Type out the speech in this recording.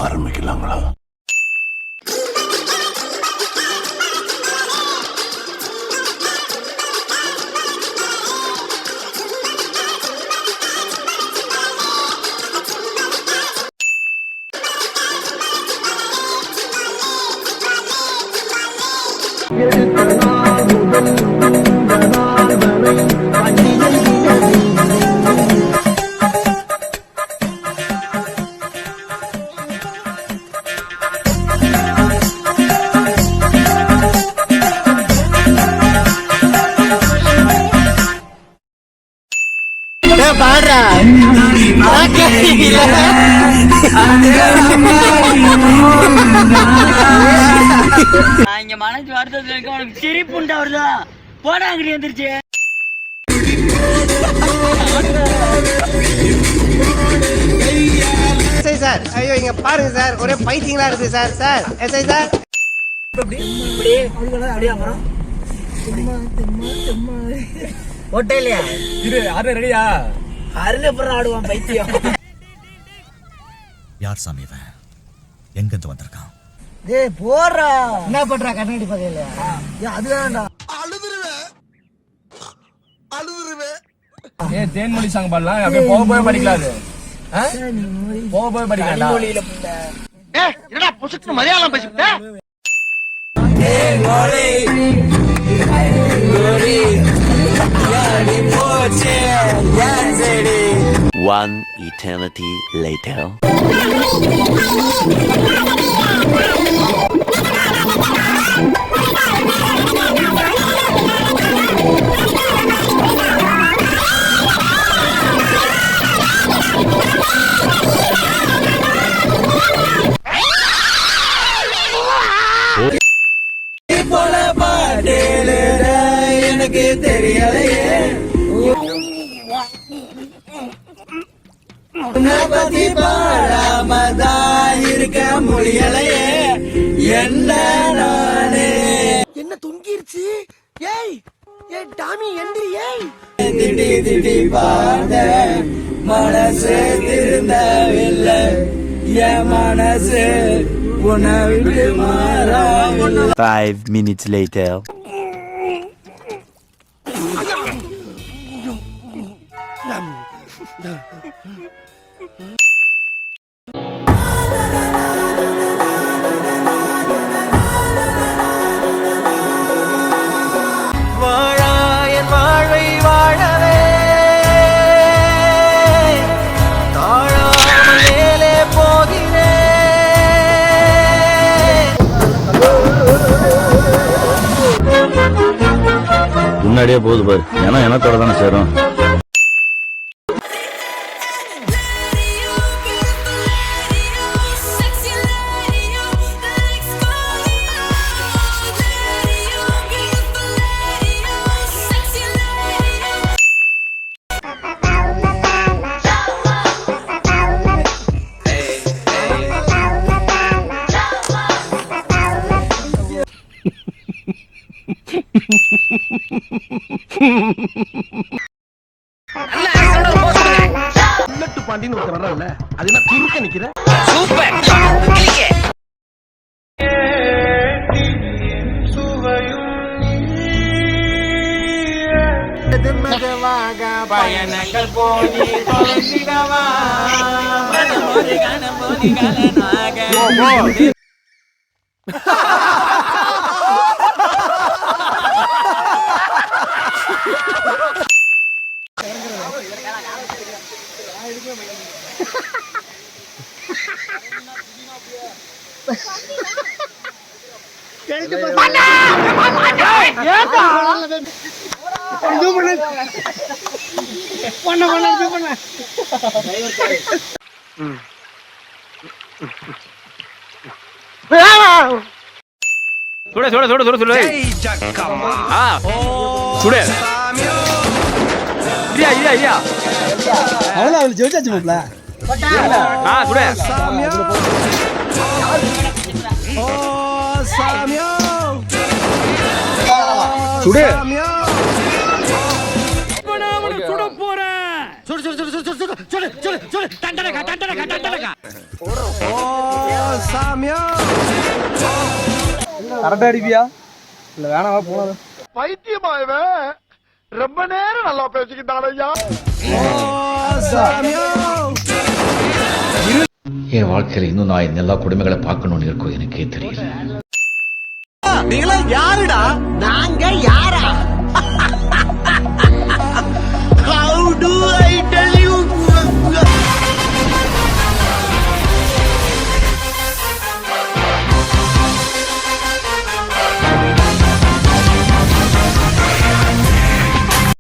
ஆரம்பிக்கலாங்களா? இங்க மனசு வருத்தத்துல இருக்க உனக்கு சிரிப்புண்டா வருதா? போடா அங்கிட்டு வந்துருச்சு. எஸ்ஐ சார், ஐயோ இங்க பாருங்க சார், ஒரே பைத்தியங்களா இருக்கு சார். சார் எஸ்ஐ சார், ஒட்டையிலையா இரு அது ரெடியா? அருளப்புறம் ஆடுவான் பைத்தியம். யார் சாமி இவன்? எங்க இருந்து வந்திருக்கான்? டேய் போறா, என்ன பண்றா கண்ணாடி பகையில? அது வேண்டாம். அழுதுருவேன். ஏ தேன்மொழி சாங் பாடலாம், அப்படியே போக படிக்கலாம். அது போக படிக்கலாம். ஏய் என்னடா புசுக்கு மலையாளம் பேசிட்ட? One eternity later. எனக்கு தெரியலையே பத்தி பாடாமதான் இருக்க முடியலையே என்ன நானே. என்ன தொங்கிருச்சு? ஏய் ஏய் டாமி எந்திரி. ஏய் திட்டி திட்டி பார்த்த மனசு திருந்தவில்லை, என் மனசு உன்னை விட்டு மாறா. 5 minutes later. வாழாயன் வாழ்வை வாழவே தாழாமல் மேலே போகிறேன். முன்னாடியே போகுது பாரு, ஏன்னா எனத்தோட தானே சேரும். பாண்டின்னு ஒருத்தர் வர்றான்ல, அது என்ன குறுக்க நிக்கிற? சூப்பர் பயணங்கள் போனி தொலைந்திடவா. சுட சுட சுட சுட சுட சுட இல்லையா இல்லையா இல்லையா அவள அவள் ஜெயிச்சாச்சு மாப்ள. சுட ஓ சாமியோ சுட சுட போறேன். சுடு சுடு சுடு சுடு சுடு சுடு சுடு சுடு தண்டனக்கா தண்டனக்கா தண்டனக்கா. ஓ சாமியோ கரெக்டா அடிப்பியா இல்ல வேணாவா போனது பைத்தியமா இவன் ரொம்ப நேரம் நல்லா பேசிக்கிட்டான் ஐயா சாமியோ என் வாழ்க்கையில இன்னும் நான் எல்லா குடும்பங்களை பார்க்கணும்னு இருக்கோ எனக்கே தெரியல. நீங்களா யாருடா? நாங்க யாரு?